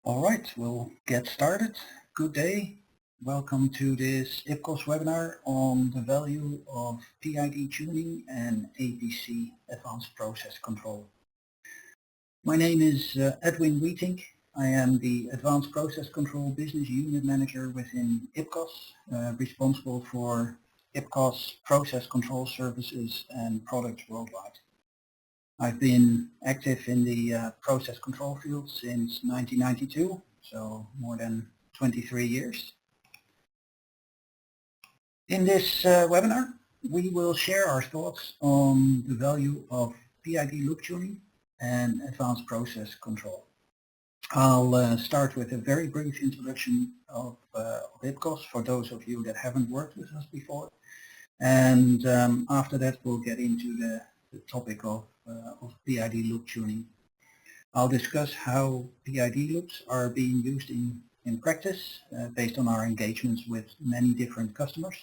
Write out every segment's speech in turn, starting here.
All right, we'll get started. Good day. Welcome to this IPCOS webinar on the value of PID tuning and APC Advanced Process Control. My name is Edwin Weetink. I am the Advanced Process Control Business Unit Manager within IPCOS, responsible for IPCOS process control services and products worldwide. I've been active in the process control field since 1992, so more than 23 years. In this webinar, we will share our thoughts on the value of PID loop tuning and advanced process control. I'll start with a very brief introduction of IPCOS for those of you that haven't worked with us before. And after that, we'll get into the topic of PID loop tuning. I'll discuss how PID loops are being used in practice based on our engagements with many different customers.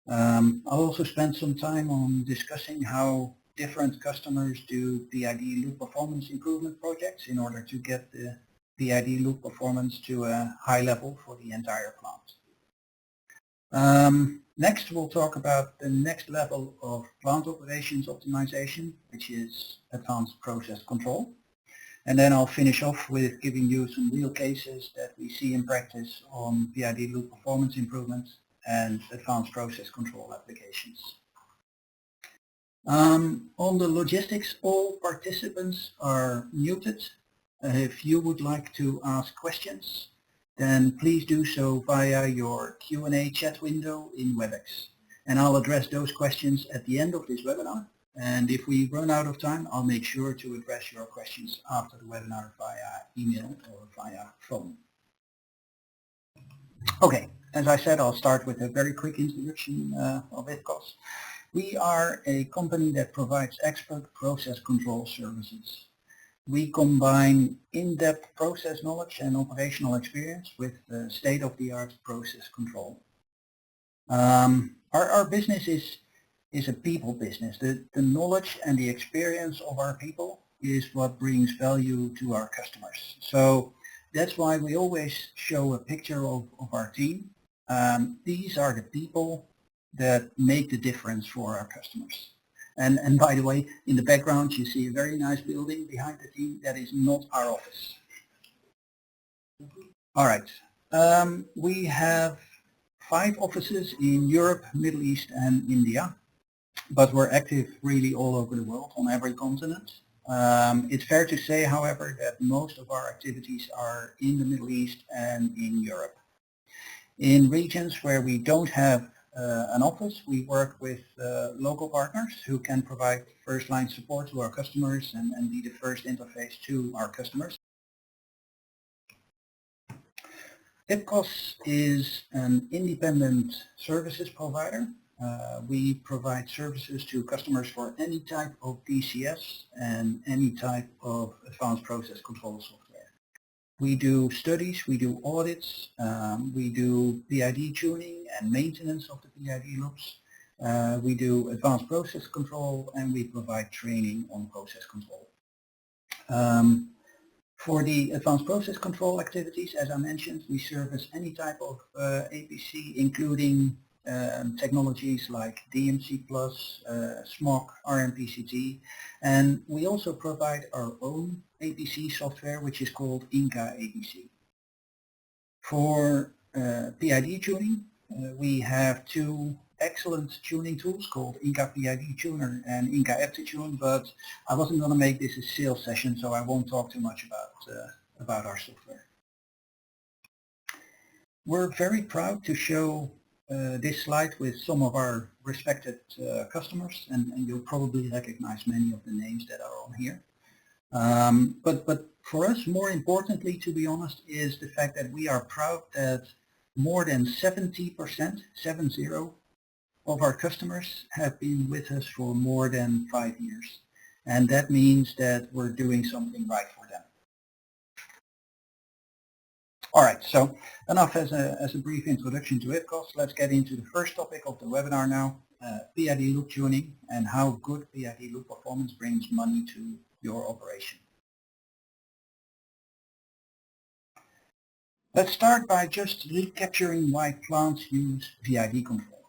I'll also spend some time on discussing how different customers do PID loop performance improvement projects in order to get the PID loop performance to a high level for the entire plant. Next, we'll talk about the next level of plant operations optimization, which is advanced process control. And then I'll finish off with giving you some real cases that we see in practice on PID loop performance improvements and advanced process control applications. On the logistics, all participants are muted. If you would like to ask questions, then please do so via your Q&A chat window in WebEx. And I'll address those questions at the end of this webinar. And if we run out of time, I'll make sure to address your questions after the webinar via email or via phone. Okay, as I said, I'll start with a very quick introduction of IPCOS. We are a company that provides expert process control services. We combine in-depth process knowledge and operational experience with state-of-the-art process control. Our business is a people business. The knowledge and the experience of our people is what brings value to our customers. So that's why we always show a picture of our team. These are the people that make the difference for our customers. And by the way, in the background you see a very nice building behind the team. That is not our office. All right. We have 5 offices in Europe, Middle East and India, but we're active really all over the world on every continent. It's fair to say, however, that most of our activities are in the Middle East and in Europe. In regions where we don't have an office, we work with local partners who can provide first-line support to our customers and be the first interface to our customers. IPCOS is an independent services provider. We provide services to customers for any type of DCS and any type of advanced process control software. We do studies, we do audits, we do PID tuning and maintenance of the PID loops. We do advanced process control, and we provide training on process control. For the advanced process control activities, as I mentioned, we service any type of APC, including technologies like DMC+, SMOC, RMPCT, and we also provide our own APC software, which is called Inca APC. For PID tuning, we have 2 excellent tuning tools called Inca PID Tuner and Inca APTitune, but I wasn't going to make this a sales session, so I won't talk too much about our software. We're very proud to show this slide with some of our respected customers, and you'll probably recognize many of the names that are on here. But for us, more importantly, to be honest, is the fact that we are proud that more than 70%, 70, of our customers have been with us for more than 5 years. And that means that we're doing something right for them. All right, so enough as a brief introduction to IPCOS. Let's get into the first topic of the webinar now, PID loop tuning and how good PID loop performance brings money to your operation. Let's start by just recapturing why plants use PID control.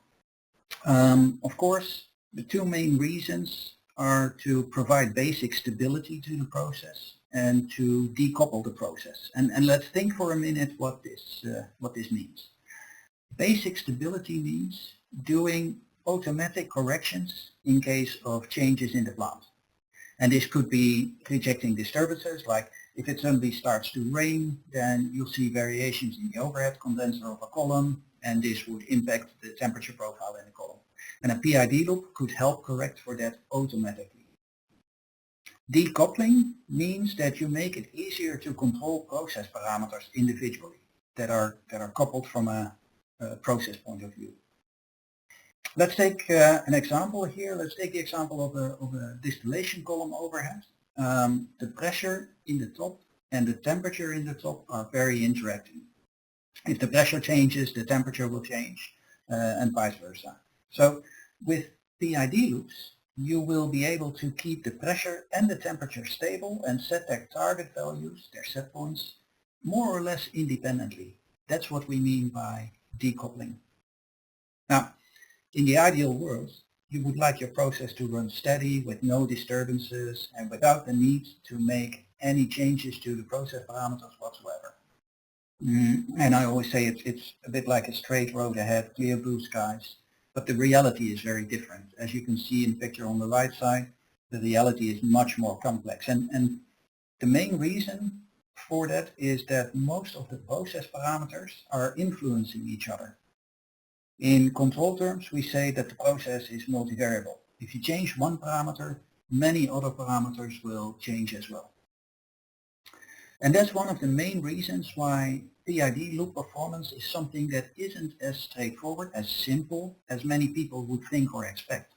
Of course, the two main reasons are to provide basic stability to the process and to decouple the process. And let's think for a minute what this means. Basic stability means doing automatic corrections in case of changes in the plant. And this could be rejecting disturbances, like if it suddenly starts to rain, then you'll see variations in the overhead condenser of a column, and this would impact the temperature profile in the column. And a PID loop could help correct for that automatically. Decoupling means that you make it easier to control process parameters individually that are coupled from a process point of view. Let's take an example here. Let's take the example of a distillation column overhead. The pressure in the top and the temperature in the top are very interacting. If the pressure changes, the temperature will change, and vice versa. So with PID loops, you will be able to keep the pressure and the temperature stable and set their target values, their set points, more or less independently. That's what we mean by decoupling. Now, in the ideal world, you would like your process to run steady with no disturbances and without the need to make any changes to the process parameters whatsoever. And I always say it's a bit like a straight road ahead, clear blue skies, but the reality is very different. As you can see in the picture on the right side, the reality is much more complex. And the main reason for that is that most of the process parameters are influencing each other. In control terms, we say that the process is multivariable. If you change one parameter, many other parameters will change as well. And that's one of the main reasons why PID loop performance is something that isn't as straightforward, as simple as many people would think or expect.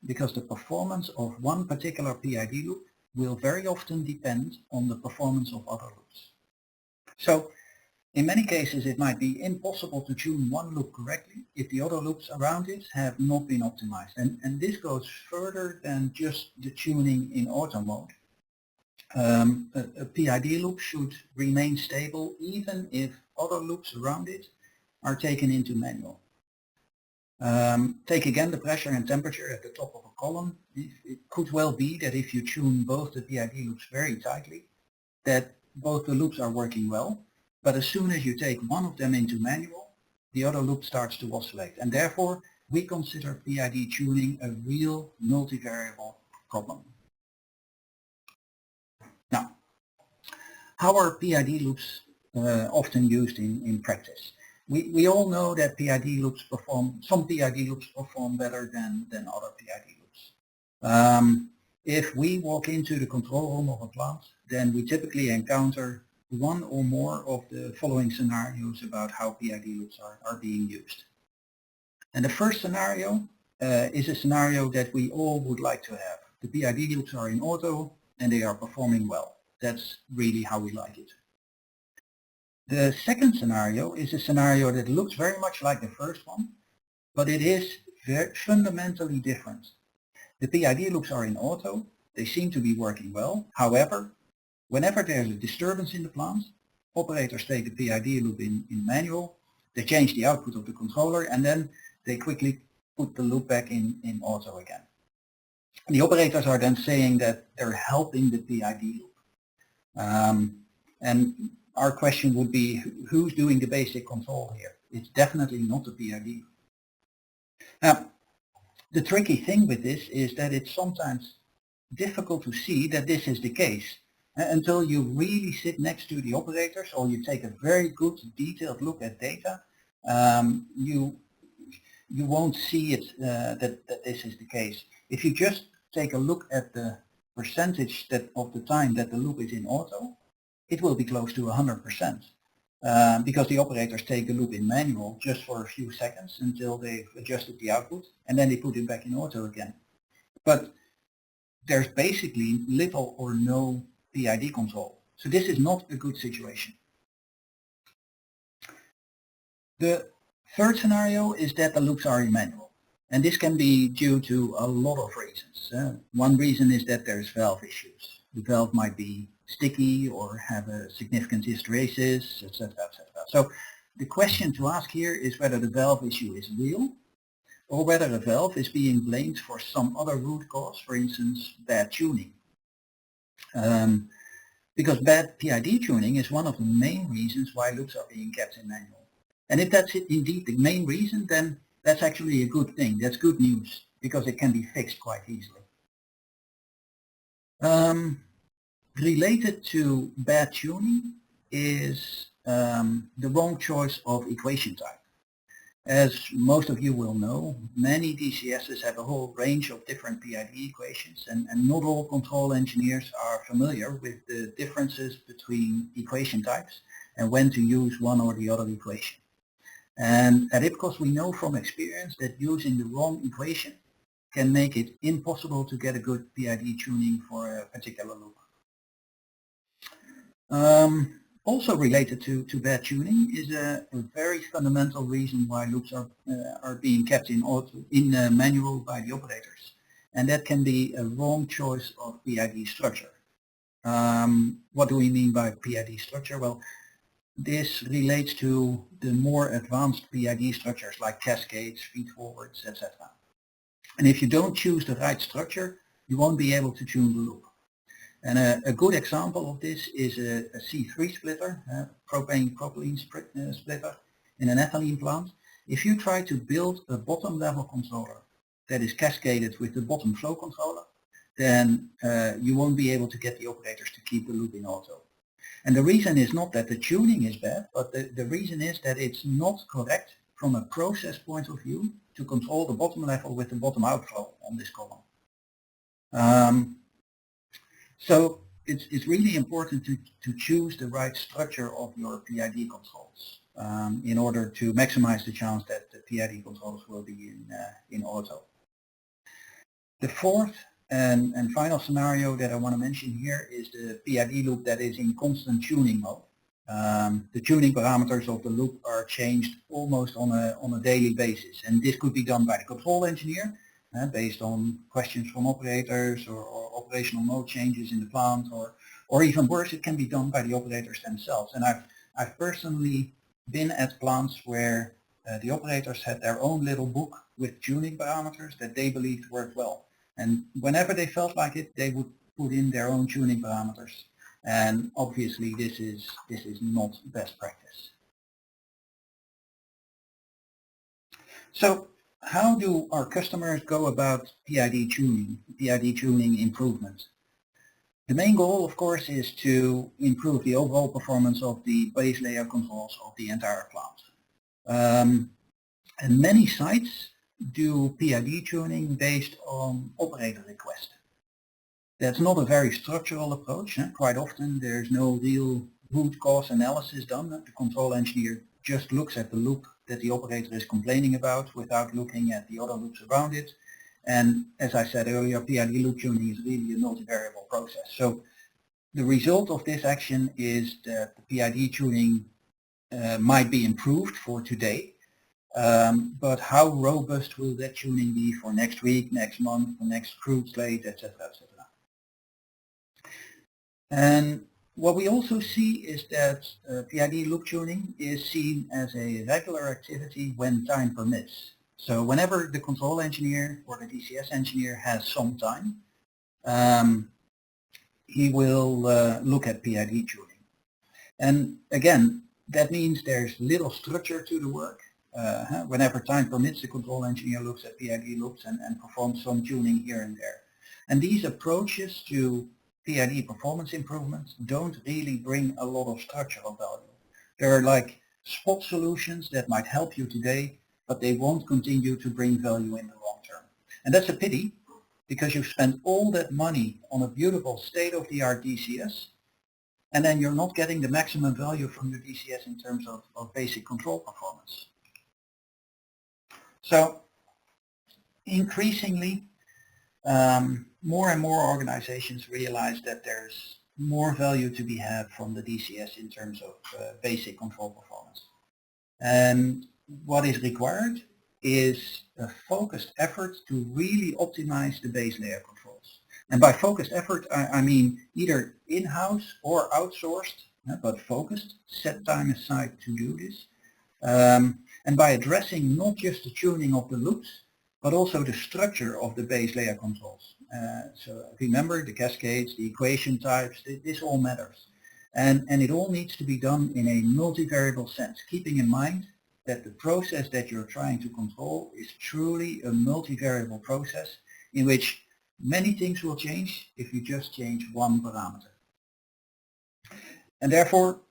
Because the performance of one particular PID loop will very often depend on the performance of other loops. So, in many cases, it might be impossible to tune one loop correctly if the other loops around it have not been optimized. And this goes further than just the tuning in auto mode. A PID loop should remain stable even if other loops around it are taken into manual. Take again the pressure and temperature at the top of a column. It could well be that if you tune both the PID loops very tightly, that both the loops are working well. But as soon as you take one of them into manual, the other loop starts to oscillate. And therefore, we consider PID tuning a real multivariable problem. Now, how are PID loops often used in practice? We all know that some PID loops perform better than other PID loops. If we walk into the control room of a plant, then we typically encounter one or more of the following scenarios about how PID loops are being used. And the first scenario is a scenario that we all would like to have. The PID loops are in auto and they are performing well. That's really how we like it. The second scenario is a scenario that looks very much like the first one, but it is very fundamentally different. The PID loops are in auto, they seem to be working well. However, whenever there's a disturbance in the plant, operators take the PID loop in manual, they change the output of the controller, and then they quickly put the loop back in auto again. The operators are then saying that they're helping the PID loop. And our question would be, who's doing the basic control here? It's definitely not the PID loop. Now, the tricky thing with this is that it's sometimes difficult to see that this is the case until you really sit next to the operators or you take a very good detailed look at data. You won't see it that this is the case. If you just take a look at the percentage of the time that the loop is in auto, it will be close to 100%. Because the operators take the loop in manual just for a few seconds until they've adjusted the output, and then they put it back in auto again. But there's basically little or no PID control. So this is not a good situation. The third scenario is that the loops are in manual. And this can be due to a lot of reasons. One reason is that there's valve issues. The valve might be sticky or have a significant hysteresis, etc., etc. So the question to ask here is whether the valve issue is real or whether the valve is being blamed for some other root cause, for instance, bad tuning. Because bad PID tuning is one of the main reasons why loops are being kept in manual. And if that's indeed the main reason, then that's actually a good thing. That's good news because it can be fixed quite easily. Related to bad tuning is the wrong choice of equation type. As most of you will know, many DCSs have a whole range of different PID equations, and not all control engineers are familiar with the differences between equation types and when to use one or the other equation. And at IPCOS we know from experience that using the wrong equation can make it impossible to get a good PID tuning for a particular loop. Also related to bad tuning is a very fundamental reason why loops are being kept in manual by the operators, and that can be a wrong choice of PID structure. What do we mean by PID structure? Well, this relates to the more advanced PID structures like cascades, feed-forwards, etc. And if you don't choose the right structure, you won't be able to tune the loop. And a good example of this is a C3 splitter, propane-propylene splitter in an ethylene plant. If you try to build a bottom level controller that is cascaded with the bottom flow controller, then you won't be able to get the operators to keep the loop in auto. And the reason is not that the tuning is bad, but the reason is that it's not correct from a process point of view to control the bottom level with the bottom outflow on this column. So it's really important to choose the right structure of your PID controls in order to maximize the chance that the PID controls will be in auto. The fourth and final scenario that I want to mention here is the PID loop that is in constant tuning mode. The tuning parameters of the loop are changed almost on a daily basis, and this could be done by the control engineer based on questions from operators or operational mode changes in the plant, or even worse, it can be done by the operators themselves. And I've personally been at plants where the operators had their own little book with tuning parameters that they believed worked well. And whenever they felt like it, they would put in their own tuning parameters. And obviously this is not best practice. So how do our customers go about PID tuning improvement? The main goal, of course, is to improve the overall performance of the base layer controls of the entire plant. And many sites do PID tuning based on operator request. That's not a very structural approach. Quite often there's no real root cause analysis done. The control engineer just looks at the loop that the operator is complaining about without looking at the other loops around it. And as I said earlier, PID loop tuning is really a multivariable process. So the result of this action is that the PID tuning might be improved for today, but how robust will that tuning be for next week, next month, the next crude slate, etc., etc. And what we also see is that PID loop tuning is seen as a regular activity when time permits. So whenever the control engineer or the DCS engineer has some time, he will look at PID tuning. And again, that means there's little structure to the work. Whenever time permits, the control engineer looks at PID loops and performs some tuning here and there. And these approaches to PID performance improvements don't really bring a lot of structural value. They're like spot solutions that might help you today, but they won't continue to bring value in the long term. And that's a pity, because you've spent all that money on a beautiful state-of-the-art DCS, and then you're not getting the maximum value from your DCS in terms of basic control performance. So increasingly, more and more organizations realize that there's more value to be had from the DCS in terms of basic control performance. And what is required is a focused effort to really optimize the base layer controls. And by focused effort, I mean either in-house or outsourced but focused. Set time aside to do this. And by addressing not just the tuning of the loops, but also the structure of the base layer controls. So remember the cascades, the equation types, this all matters. And it all needs to be done in a multivariable sense, keeping in mind that the process that you're trying to control is truly a multivariable process in which many things will change if you just change one parameter. And therefore,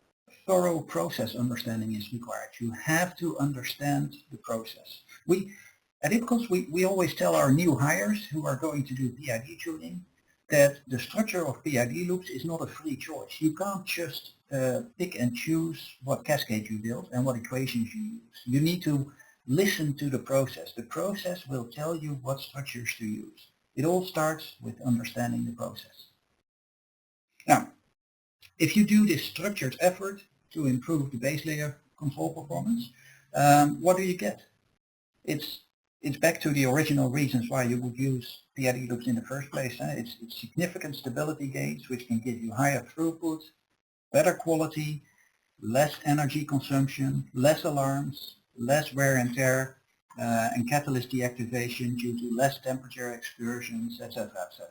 thorough process understanding is required. You have to understand the process. At IPCOS, we always tell our new hires who are going to do PID tuning that the structure of PID loops is not a free choice. You can't just pick and choose what cascade you build and what equations you use. You need to listen to the process. The process will tell you what structures to use. It all starts with understanding the process. Now, if you do this structured effort to improve the base layer control performance, what do you get? It's back to the original reasons why you would use PID loops in the first place. It's significant stability gains, which can give you higher throughput, better quality, less energy consumption, less alarms, less wear and tear, and catalyst deactivation due to less temperature excursions, etc., etc.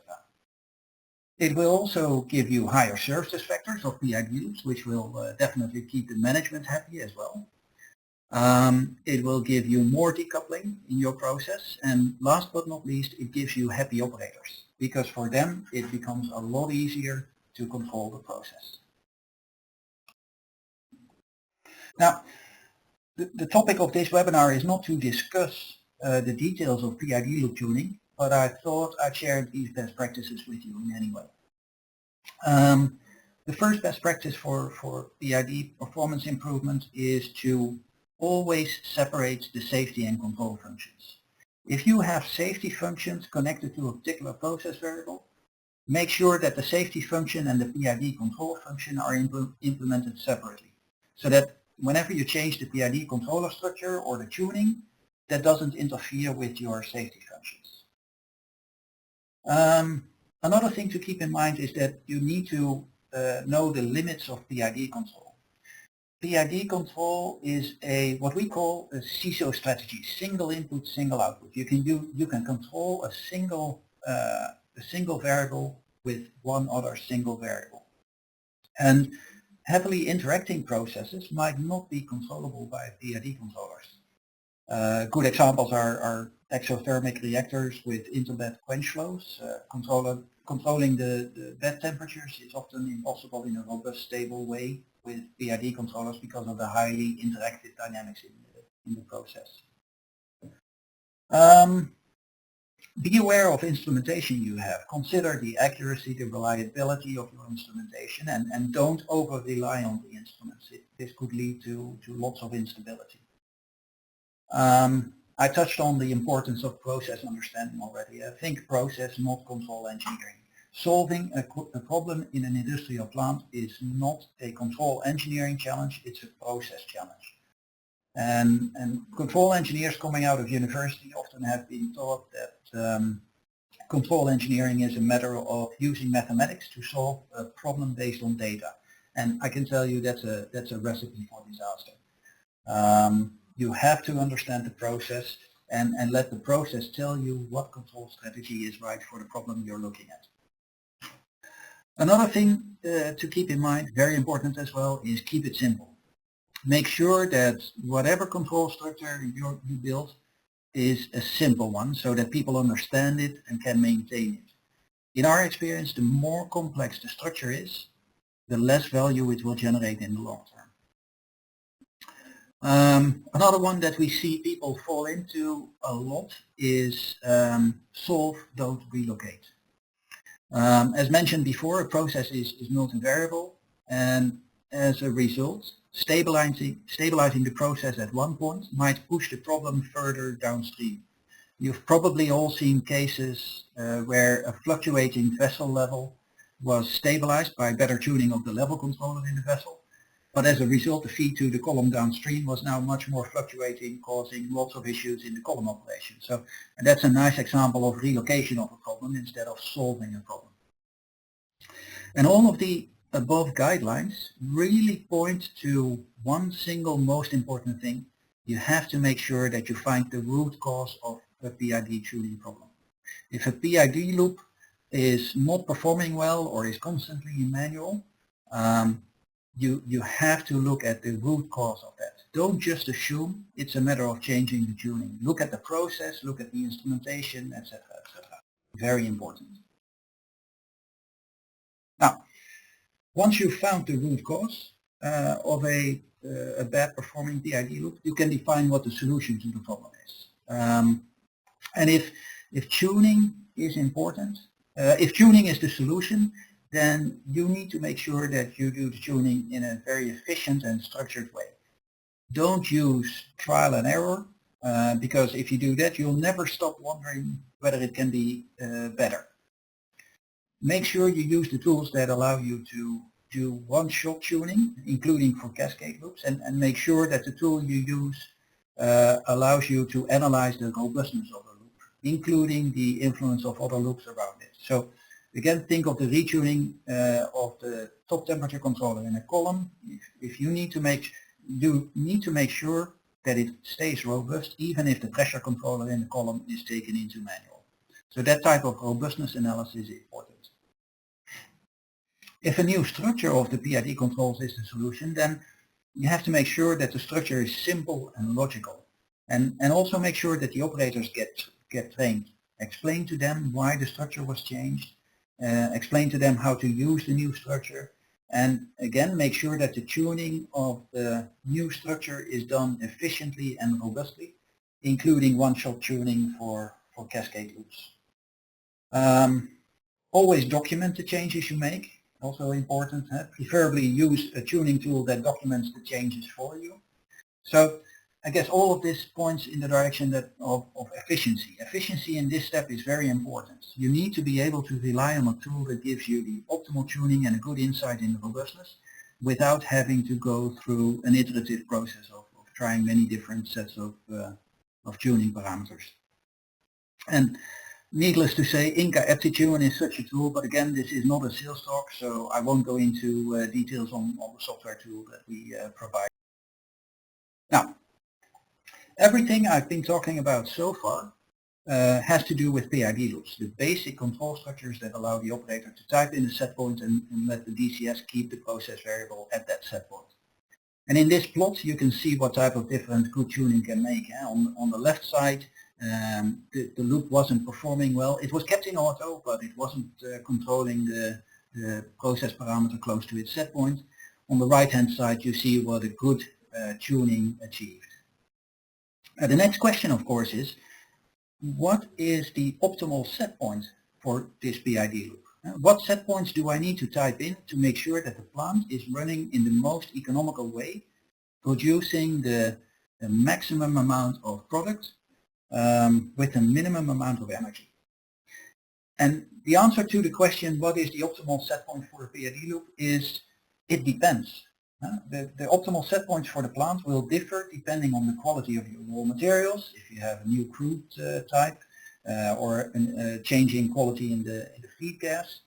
It will also give you higher service factors of PID loops, which will definitely keep the management happy as well. It will give you more decoupling in your process, and last but not least, it gives you happy operators, because for them it becomes a lot easier to control the process. Now, the topic of this webinar is not to discuss the details of PID loop tuning, but I thought I'd share these best practices with you in any way. The first best practice for PID performance improvement is to always separate the safety and control functions. If you have safety functions connected to a particular process variable, make sure that the safety function and the PID control function are implemented separately, so that whenever you change the PID controller structure or the tuning, that doesn't interfere with your safety functions. Another thing to keep in mind is that you need to know the limits of PID control. PID control is what we call a CISO strategy, single input, single output. You can control a single variable with one other single variable. And heavily interacting processes might not be controllable by PID controllers. Good examples are exothermic reactors with interbed quench flows. Controlling the bed temperatures is often impossible in a robust, stable way with PID controllers because of the highly interactive dynamics in the process. Be aware of instrumentation you have. Consider the accuracy, the reliability of your instrumentation, and don't over-rely on the instruments. This could lead to lots of instability. I touched on the importance of process understanding already. Think process, not control engineering. Solving a problem in an industrial plant is not a control engineering challenge, it's a process challenge. And control engineers coming out of university often have been taught that control engineering is a matter of using mathematics to solve a problem based on data. And I can tell you that's a recipe for disaster. You have to understand the process and let the process tell you what control strategy is right for the problem you're looking at. Another thing to keep in mind, very important as well, is keep it simple. Make sure that whatever control structure you build is a simple one so that people understand it and can maintain it. In our experience, the more complex the structure is, the less value it will generate in the long term. Another one that we see people fall into a lot is solve, don't relocate. As mentioned before, a process is multivariable, and as a result, stabilizing the process at one point might push the problem further downstream. You've probably all seen cases where a fluctuating vessel level was stabilized by better tuning of the level controller in the vessel, but as a result the feed to the column downstream was now much more fluctuating, causing lots of issues in the column operation. So that's a nice example of relocation of a problem instead of solving a problem. And all of the above guidelines really point to one single most important thing. You have to make sure that you find the root cause of a PID tuning problem. If a PID loop is not performing well or is constantly in manual, you have to look at the root cause of that. Don't just assume it's a matter of changing the tuning. Look at the process, look at the instrumentation, etc., etc. Very important. Now, once you've found the root cause of a bad performing PID loop, you can define what the solution to the problem is. And if tuning is important, if tuning is the solution, then you need to make sure that you do the tuning in a very efficient and structured way. Don't use trial and error, because if you do that, you'll never stop wondering whether it can be better. Make sure you use the tools that allow you to do one-shot tuning, including for cascade loops, and make sure that the tool you use allows you to analyze the robustness of a loop, including the influence of other loops around it. So again, think of the retuning of the top temperature controller in a column. If you need to make sure that it stays robust, even if the pressure controller in the column is taken into manual. So that type of robustness analysis is important. If a new structure of the PID controls is the solution, then you have to make sure that the structure is simple and logical. And also make sure that the operators get trained. Explain to them why the structure was changed. Explain to them how to use the new structure. And again, make sure that the tuning of the new structure is done efficiently and robustly, including one-shot tuning for cascade loops. Always document the changes you make. Also important, preferably use a tuning tool that documents the changes for you. So I guess all of this points in the direction of efficiency. Efficiency in this step is very important. You need to be able to rely on a tool that gives you the optimal tuning and a good insight in robustness without having to go through an iterative process of trying many different sets of tuning parameters. And needless to say, Inca APC is such a tool, but again, this is not a sales talk, so I won't go into details on the software tool that we provide. Now, everything I've been talking about so far has to do with PID loops, the basic control structures that allow the operator to type in the set point and let the DCS keep the process variable at that set point. And in this plot, you can see what type of different good tuning can make. On the left side, the loop wasn't performing well. It was kept in auto, but it wasn't controlling the process parameter close to its set point. On the right-hand side, you see what a good tuning achieved. The next question, of course, is what is the optimal set point for this PID loop? What set points do I need to type in to make sure that the plant is running in the most economical way, producing the maximum amount of product with a minimum amount of energy? And the answer to the question, what is the optimal set point for a PID loop, is it depends. The optimal set points for the plant will differ depending on the quality of your raw materials, if you have a new crude type or a change in quality in the feed gas.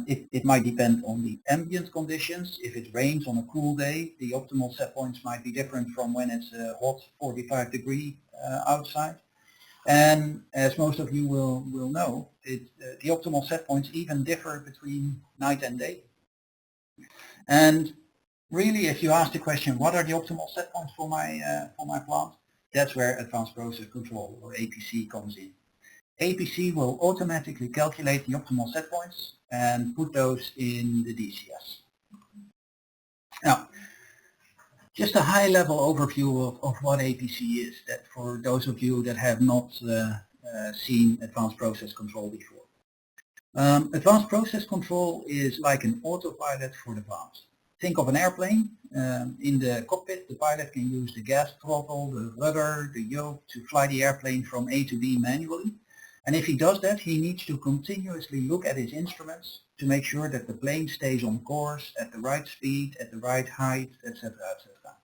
It might depend on the ambient conditions. If it rains on a cool day, the optimal set points might be different from when it's hot 45 degree outside. And as most of you will know, the optimal set points even differ between night and day. And really, if you ask the question, what are the optimal set points for my plant? That's where Advanced Process Control, or APC, comes in. APC will automatically calculate the optimal set points and put those in the DCS. Now, just a high-level overview of what APC is, that for those of you that have not seen Advanced Process Control before. Advanced Process Control is like an autopilot for the plant. Think of an airplane. In the cockpit, the pilot can use the gas throttle, the rudder, the yoke to fly the airplane from A to B manually. And if he does that, he needs to continuously look at his instruments to make sure that the plane stays on course at the right speed, at the right height, etc., etc.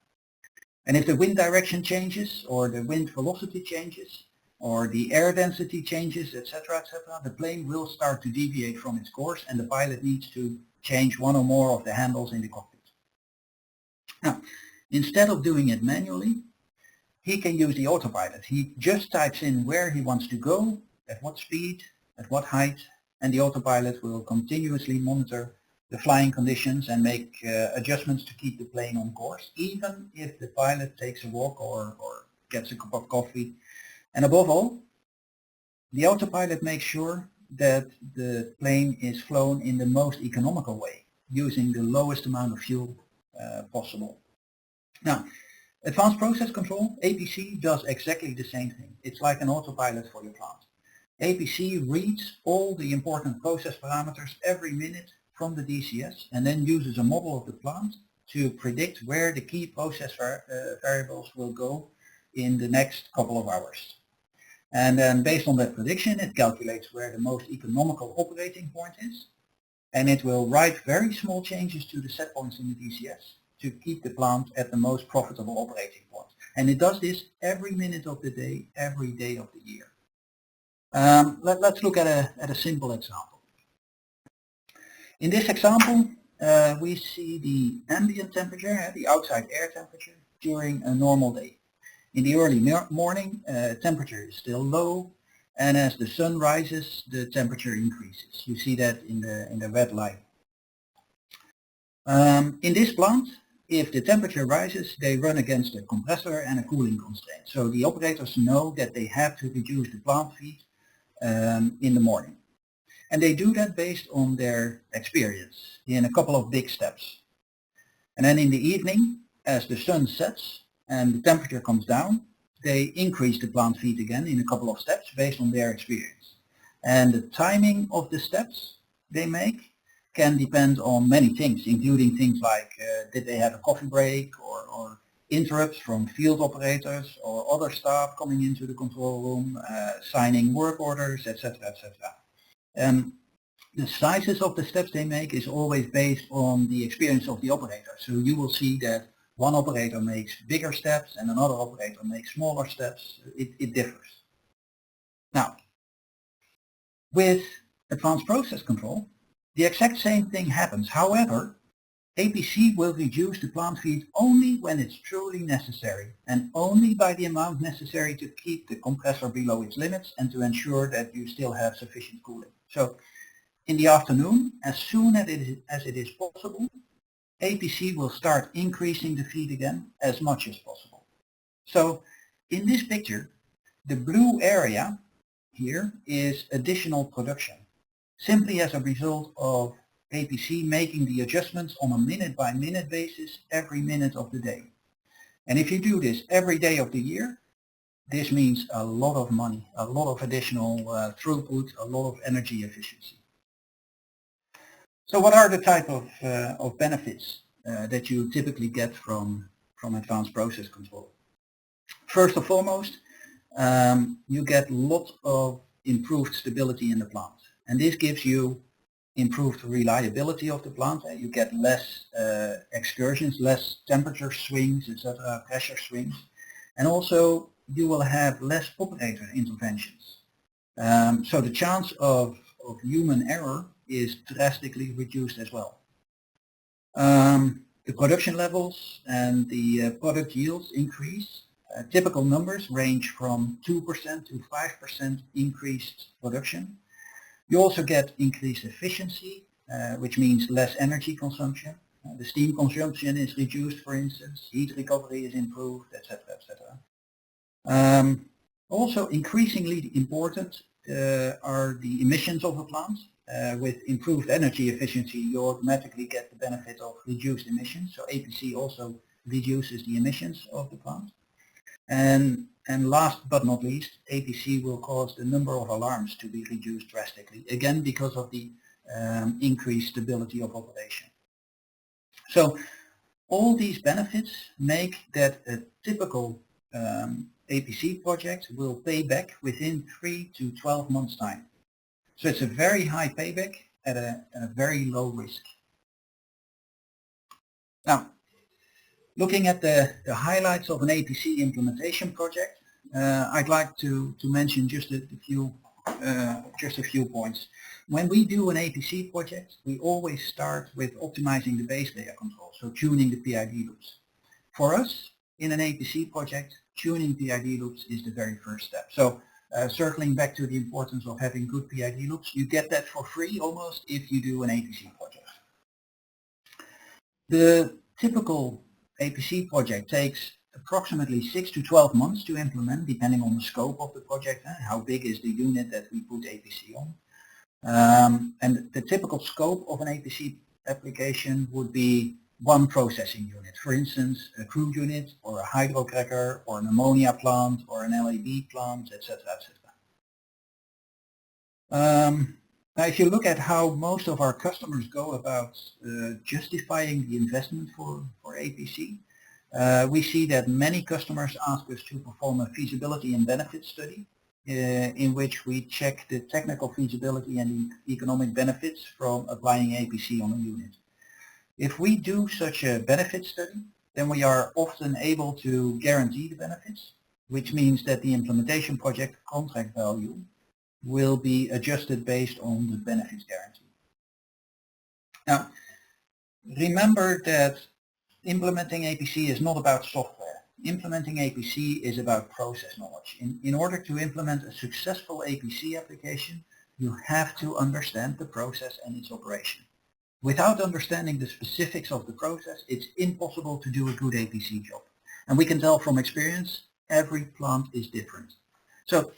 And if the wind direction changes, or the wind velocity changes, or the air density changes, etc., etc., the plane will start to deviate from its course, and the pilot needs to change one or more of the handles in the cockpit. Now, instead of doing it manually, he can use the autopilot. He just types in where he wants to go, at what speed, at what height, and the autopilot will continuously monitor the flying conditions and make adjustments to keep the plane on course, even if the pilot takes a walk or gets a cup of coffee. And above all, the autopilot makes sure that the plane is flown in the most economical way, using the lowest amount of fuel possible. Now, Advanced Process Control, APC, does exactly the same thing. It's like an autopilot for your plant. APC reads all the important process parameters every minute from the DCS and then uses a model of the plant to predict where the key process variables will go in the next couple of hours. And then based on that prediction, it calculates where the most economical operating point is, and it will write very small changes to the set points in the DCS to keep the plant at the most profitable operating point. And it does this every minute of the day, every day of the year. Let's look at a simple example. In this example, we see the ambient temperature, the outside air temperature, during a normal day. In the early morning, temperature is still low, and as the sun rises, the temperature increases. You see that in the red line. In this plant, if the temperature rises, they run against a compressor and a cooling constraint. So the operators know that they have to reduce the plant feed in the morning. And they do that based on their experience in a couple of big steps. And then in the evening, as the sun sets and the temperature comes down, they increase the plant feed again in a couple of steps based on their experience. And the timing of the steps they make can depend on many things, including things like did they have a coffee break or interrupts from field operators or other staff coming into the control room, signing work orders, etc., etc. The sizes of the steps they make is always based on the experience of the operator. So you will see that one operator makes bigger steps and another operator makes smaller steps. It differs. Now, with Advanced Process Control, the exact same thing happens. However, APC will reduce the plant feed only when it's truly necessary and only by the amount necessary to keep the compressor below its limits and to ensure that you still have sufficient cooling. So in the afternoon, as soon as it is possible, APC will start increasing the feed again as much as possible. So in this picture, the blue area here is additional production, simply as a result of APC making the adjustments on a minute-by-minute basis every minute of the day. And if you do this every day of the year, this means a lot of money, a lot of additional throughput, a lot of energy efficiency. So what are the type of benefits that you typically get from Advanced Process Control? First and foremost, you get lots of improved stability in the plant. And this gives you improved reliability of the plant. You get less excursions, less temperature swings, etc., pressure swings. And also you will have less operator interventions. So the chance of human error is drastically reduced as well. The production levels and the product yields increase. Typical numbers range from 2% to 5% increased production. You also get increased efficiency, which means less energy consumption. The steam consumption is reduced, for instance. Heat recovery is improved, etc., etc. Also increasingly important are the emissions of a plant. With improved energy efficiency, you automatically get the benefit of reduced emissions. So APC also reduces the emissions of the plant. And last but not least, APC will cause the number of alarms to be reduced drastically, again because of the increased stability of operation. So all these benefits make that a typical APC project will pay back within 3 to 12 months time. So it's a very high payback at a very low risk. Now, looking at the highlights of an APC implementation project, I'd like to mention just a few just a few points. When we do an APC project, we always start with optimizing the base layer control, so tuning the PID loops. For us, in an APC project, tuning PID loops is the very first step. So circling back to the importance of having good PID loops, you get that for free almost if you do an APC project. The typical APC project takes approximately 6 to 12 months to implement, depending on the scope of the project, how big is the unit that we put APC on. And the typical scope of an APC application would be one processing unit, for instance, a crude unit or a hydrocracker or an ammonia plant or an LAB plant, etc., etc. Now, if you look at how most of our customers go about justifying the investment for APC, we see that many customers ask us to perform a feasibility and benefit study in which we check the technical feasibility and the economic benefits from applying APC on a unit. If we do such a benefit study, then we are often able to guarantee the benefits, which means that the implementation project contract value will be adjusted based on the benefits guarantee. Now, remember that implementing APC is not about software. Implementing APC is about process knowledge. In order to implement a successful APC application, you have to understand the process and its operation. Without understanding the specifics of the process, it's impossible to do a good APC job. And we can tell from experience, every plant is different. So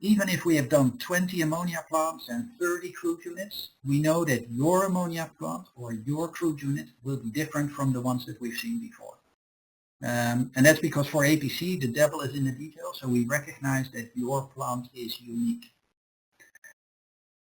even if we have done 20 ammonia plants and 30 crude units, we know that your ammonia plant or your crude unit will be different from the ones that we've seen before. And that's because for APC, the devil is in the details, so we recognize that your plant is unique.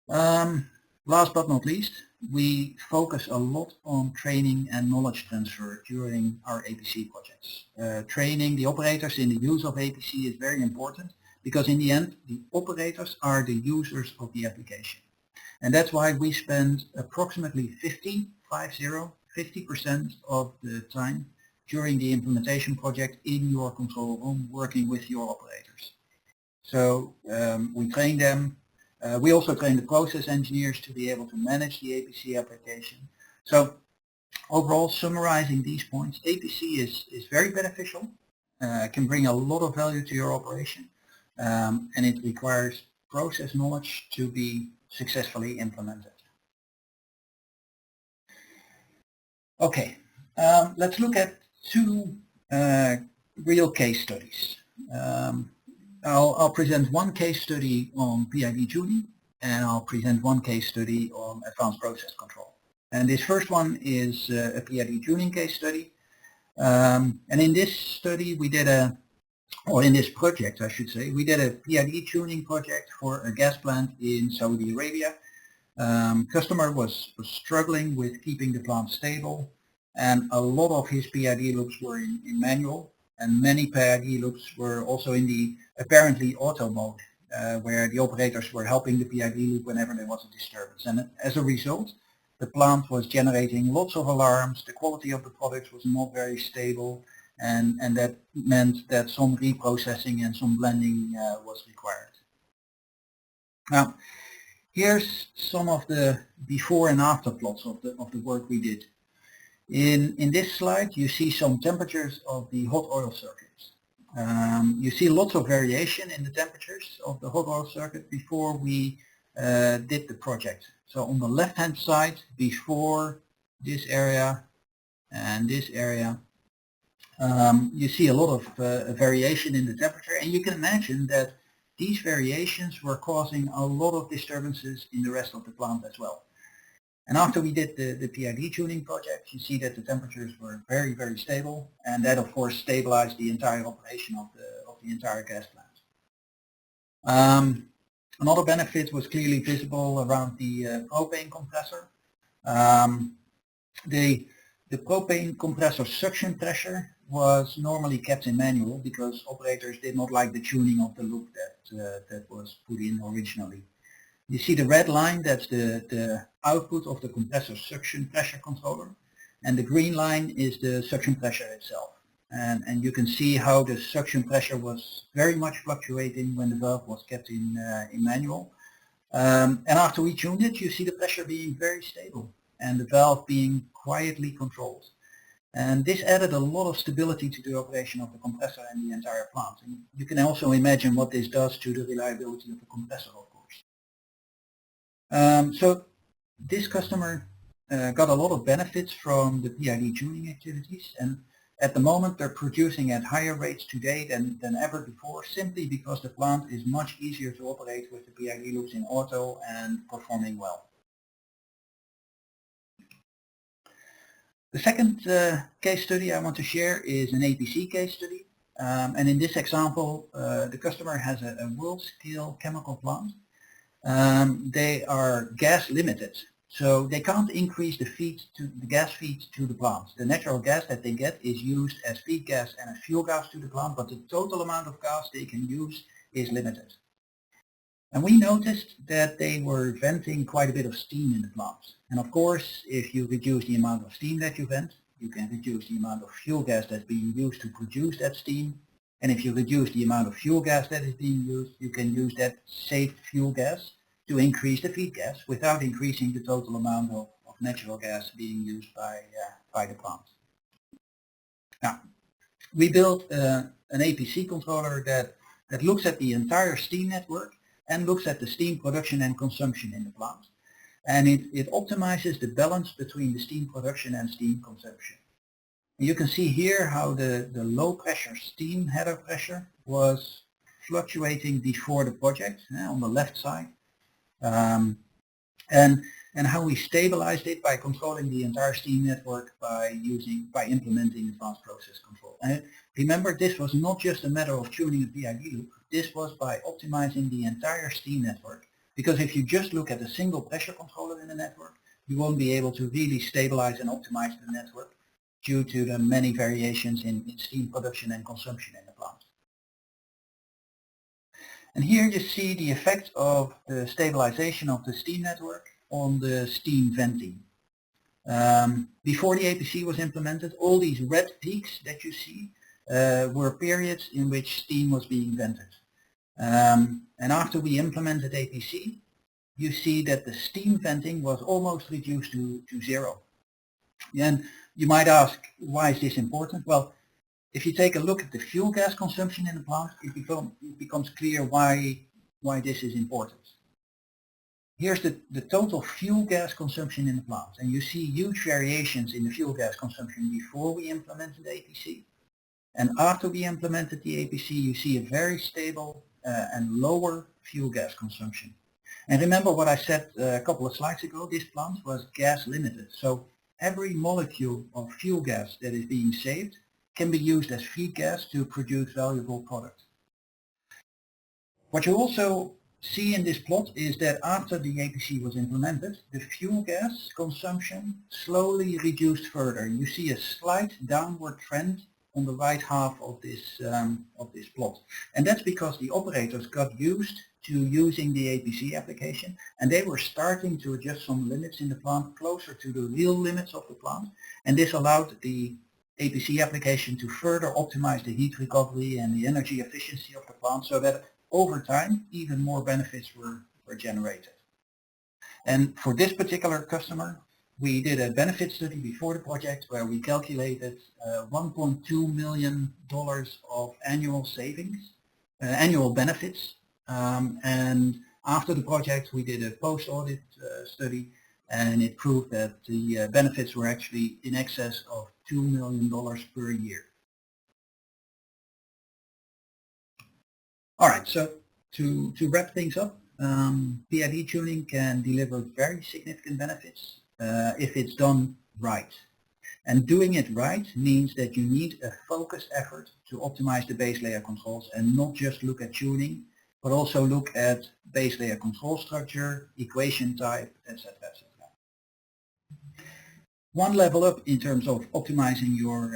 Last but not least, we focus a lot on training and knowledge transfer during our APC projects. Training the operators in the use of APC is very important, because in the end, the operators are the users of the application. And that's why we spend approximately 50% of the time during the implementation project in your control room, working with your operators. So we train them. We also train the process engineers to be able to manage the APC application. So overall, summarizing these points, APC is very beneficial, can bring a lot of value to your operation. And it requires process knowledge to be successfully implemented. Okay, let's look at two real case studies. I'll present one case study on PID tuning, and I'll present one case study on advanced process control. And this first one is a PID tuning case study. And in this study we did in this project I should say, we did a PID tuning project for a gas plant in Saudi Arabia. Customer was struggling with keeping the plant stable, and a lot of his PID loops were in manual, and many PID loops were also in the apparently auto mode, where the operators were helping the PID loop whenever there was a disturbance. And as a result, the plant was generating lots of alarms, the quality of the products was not very stable, and that meant that some reprocessing and some blending was required. Now, here's some of the before and after plots of the work we did. In this slide, you see some temperatures of the hot oil circuits. You see lots of variation in the temperatures of the hot oil circuit before we did the project. So on the left-hand side, before this area and this area, you see a lot of variation in the temperature, and you can imagine that these variations were causing a lot of disturbances in the rest of the plant as well. And after we did the PID tuning project, you see that the temperatures were very, very stable, and that of course stabilized the entire operation of the entire gas plant. Another benefit was clearly visible around the propane compressor. The propane compressor suction pressure was normally kept in manual because operators did not like the tuning of the loop that was put in originally. You see the red line, that's the output of the compressor suction pressure controller, and the green line is the suction pressure itself. and you can see how the suction pressure was very much fluctuating when the valve was kept in manual. And after we tuned it, you see the pressure being very stable and the valve being quietly controlled. And this added a lot of stability to the operation of the compressor and the entire plant. And you can also imagine what this does to the reliability of the compressor, of course. So this customer got a lot of benefits from the PID tuning activities, and at the moment they're producing at higher rates today than ever before, simply because the plant is much easier to operate with the PID loops in auto and performing well. The second case study I want to share is an APC case study. And in this example, the customer has a world-scale chemical plant. They are gas limited, so they can't increase the gas feed to the plant. The natural gas that they get is used as feed gas and as fuel gas to the plant, but the total amount of gas they can use is limited. And we noticed that they were venting quite a bit of steam in the plant. And of course, if you reduce the amount of steam that you vent, you can reduce the amount of fuel gas that's being used to produce that steam. And if you reduce the amount of fuel gas that is being used, you can use that saved fuel gas to increase the feed gas without increasing the total amount of natural gas being used by the plant. Now, we built an APC controller that looks at the entire steam network and looks at the steam production and consumption in the plant. And it optimizes the balance between the steam production and steam consumption. You can see here how the low pressure steam header pressure was fluctuating before the project on the left side. And how we stabilized it by controlling the entire steam network by implementing advanced process control. And remember, this was not just a matter of tuning a PID loop, this was by optimizing the entire steam network. Because if you just look at a single pressure controller in the network, you won't be able to really stabilize and optimize the network due to the many variations in steam production and consumption in the plant. And here you see the effect of the stabilization of the steam network on the steam venting. Before the APC was implemented, all these red peaks that you see were periods in which steam was being vented. And after we implemented APC, you see that the steam venting was almost reduced to zero. And you might ask, why is this important? Well, if you take a look at the fuel gas consumption in the plant, it becomes clear why this is important. Here's the total fuel gas consumption in the plant, and you see huge variations in the fuel gas consumption before we implemented APC. And after we implemented the APC, you see a very stable and lower fuel gas consumption. And remember what I said a couple of slides ago, this plant was gas limited. So every molecule of fuel gas that is being saved can be used as feed gas to produce valuable product. What you also see in this plot is that after the APC was implemented, the fuel gas consumption slowly reduced further. You see a slight downward trend on the right half of this plot. And that's because the operators got used to using the APC application, and they were starting to adjust some limits in the plant closer to the real limits of the plant. And this allowed the APC application to further optimize the heat recovery and the energy efficiency of the plant so that over time even more benefits were generated. And for this particular customer, we did a benefit study before the project where we calculated $1.2 million of annual savings, annual benefits. And after the project, we did a post-audit study, and it proved that the benefits were actually in excess of $2 million per year. All right, so to wrap things up, PID tuning can deliver very significant benefits if it's done right. And doing it right means that you need a focused effort to optimize the base layer controls and not just look at tuning, but also look at base layer control structure, equation type, etc., etc. One level up in terms of optimizing your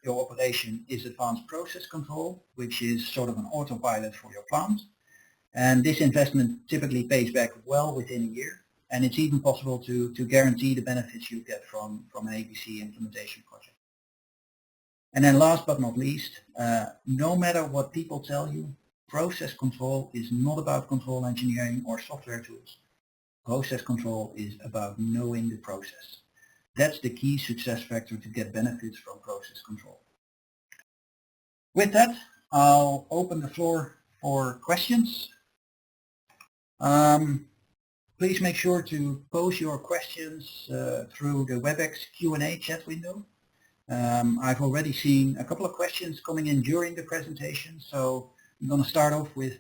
operation is advanced process control, which is sort of an autopilot for your plant. And this investment typically pays back well within a year. And it's even possible to guarantee the benefits you get from an APC implementation project. And then last but not least, no matter what people tell you, process control is not about control engineering or software tools. Process control is about knowing the process. That's the key success factor to get benefits from process control. With that, I'll open the floor for questions. Please make sure to pose your questions through the WebEx Q&A chat window. I've already seen a couple of questions coming in during the presentation, so I'm going to start off with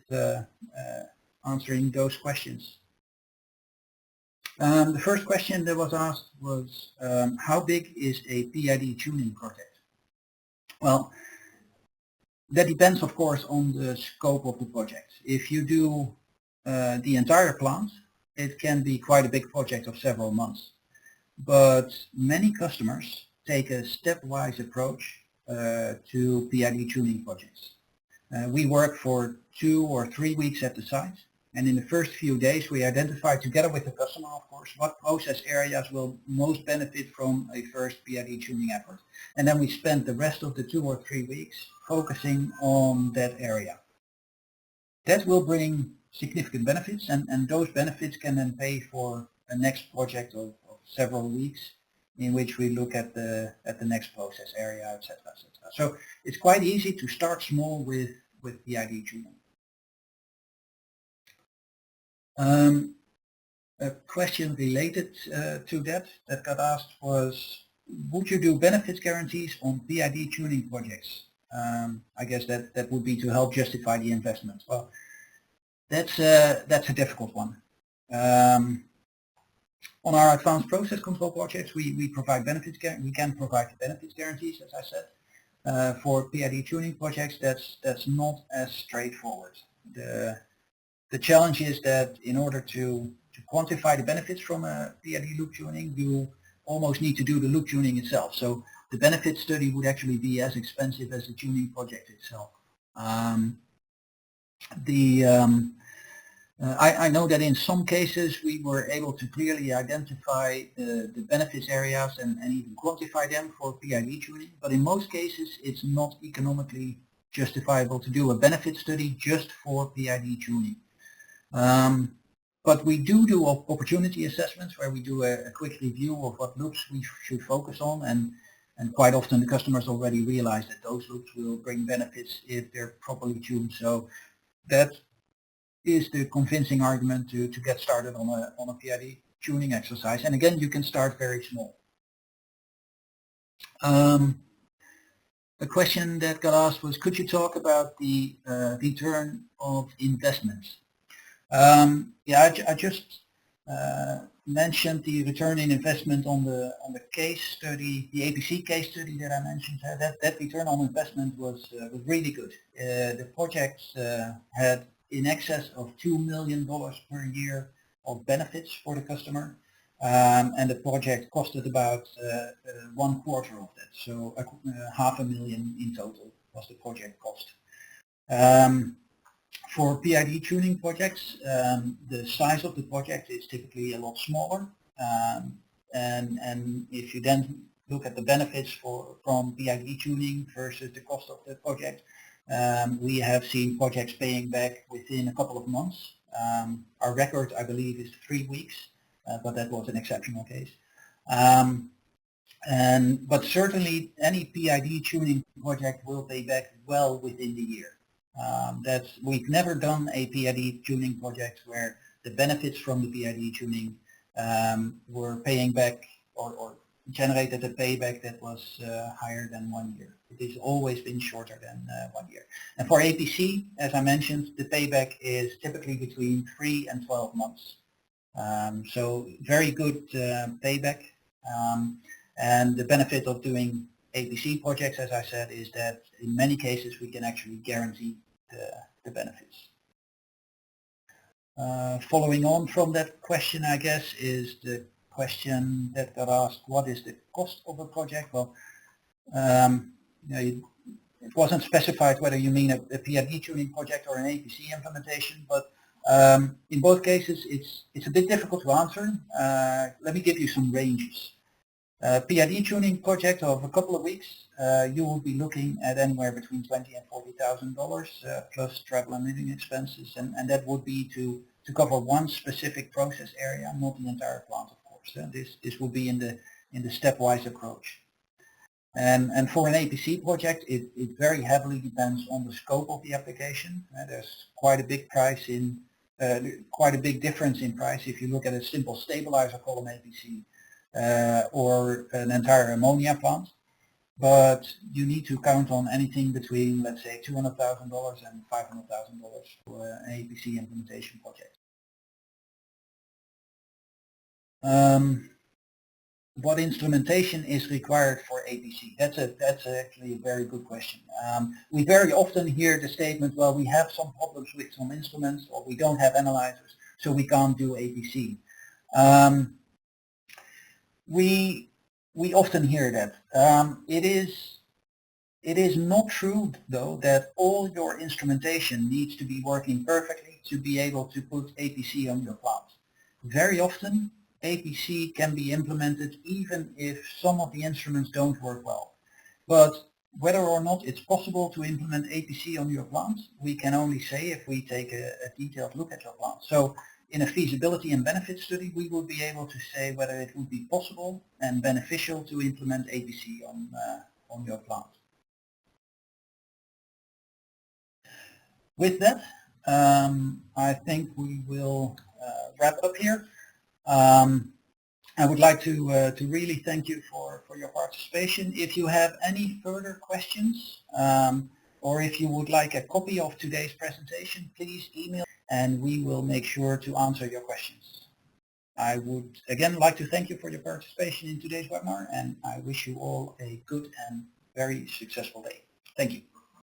answering those questions. The first question that was asked was, how big is a PID tuning project? Well, that depends, of course, on the scope of the project. If you do the entire plant, it can be quite a big project of several months. But many customers take a stepwise approach to PID tuning projects. We work for 2 or 3 weeks at the site, and in the first few days we identify together with the customer, of course, what process areas will most benefit from a first PID tuning effort. And then we spend the rest of the 2 or 3 weeks focusing on that area. That will bring significant benefits, and those benefits can then pay for a next project of several weeks in which we look at the next process area, etc., etc. So it's quite easy to start small with PID tuning. A question related to that got asked was, would you do benefits guarantees on PID tuning projects? I guess that would be to help justify the investment. Well, that's a difficult one. On our advanced process control projects, we provide benefits. We can provide benefits guarantees, as I said. For PID tuning projects, that's not as straightforward. The challenge is that in order to quantify the benefits from a PID loop tuning, you almost need to do the loop tuning itself. So the benefit study would actually be as expensive as the tuning project itself. I know that in some cases we were able to clearly identify the benefits areas and even quantify them for PID tuning, but in most cases it's not economically justifiable to do a benefit study just for PID tuning. But we do opportunity assessments where we do a quick review of what loops we should focus on, and quite often the customers already realize that those loops will bring benefits if they're properly tuned. So that is the convincing argument to get started on a PID tuning exercise. And again, you can start very small. A question that got asked was, could you talk about the return of investments? Yeah, I just mentioned the return in investment on the case study, the APC case study that I mentioned. That return on investment was really good. The projects had in excess of $2 million per year of benefits for the customer, and the project costed about 1/4 of that, so $500,000 in total was the project cost. For PID tuning projects, the size of the project is typically a lot smaller, and if you then look at the benefits from PID tuning versus the cost of the project, we have seen projects paying back within a couple of months. Our record, I believe, is 3 weeks, but that was an exceptional case. But certainly any PID tuning project will pay back well within the year. We've never done a PID tuning project where the benefits from the PID tuning were paying back or generated a payback that was higher than 1 year. It has always been shorter than 1 year. And for APC, as I mentioned, the payback is typically between 3 and 12 months. So very good payback. And the benefit of doing APC projects, as I said, is that in many cases we can actually guarantee the benefits. Following on from that question, I guess, is the question that got asked, what is the cost of a project? Well, it wasn't specified whether you mean a PID tuning project or an APC implementation, but in both cases it's a bit difficult to answer. Let me give you some ranges. PID tuning project of a couple of weeks, you will be looking at anywhere between $20,000 and $40,000 plus travel and living expenses, and that would be to cover one specific process area, not the entire plant, of course. This will be in the stepwise approach. And for an APC project, it very heavily depends on the scope of the application. There's quite a big difference in price if you look at a simple stabilizer column APC or an entire ammonia plant. But you need to count on anything between, let's say, $200,000 and $500,000 for an APC implementation project. What instrumentation is required for APC? That's actually a very good question. We very often hear the statement, well, we have some problems with some instruments, or we don't have analyzers, so we can't do APC. We often hear that. It is not true, though, that all your instrumentation needs to be working perfectly to be able to put APC on your plant. Very often, APC can be implemented even if some of the instruments don't work well. But whether or not it's possible to implement APC on your plant, we can only say if we take a detailed look at your plant. So in a feasibility and benefit study, we will be able to say whether it would be possible and beneficial to implement APC on your plant. With that, I think we will wrap up here. I would like to really thank you for your participation. If you have any further questions, or if you would like a copy of today's presentation, please email and we will make sure to answer your questions. I would again like to thank you for your participation in today's webinar, and I wish you all a good and very successful day. Thank you.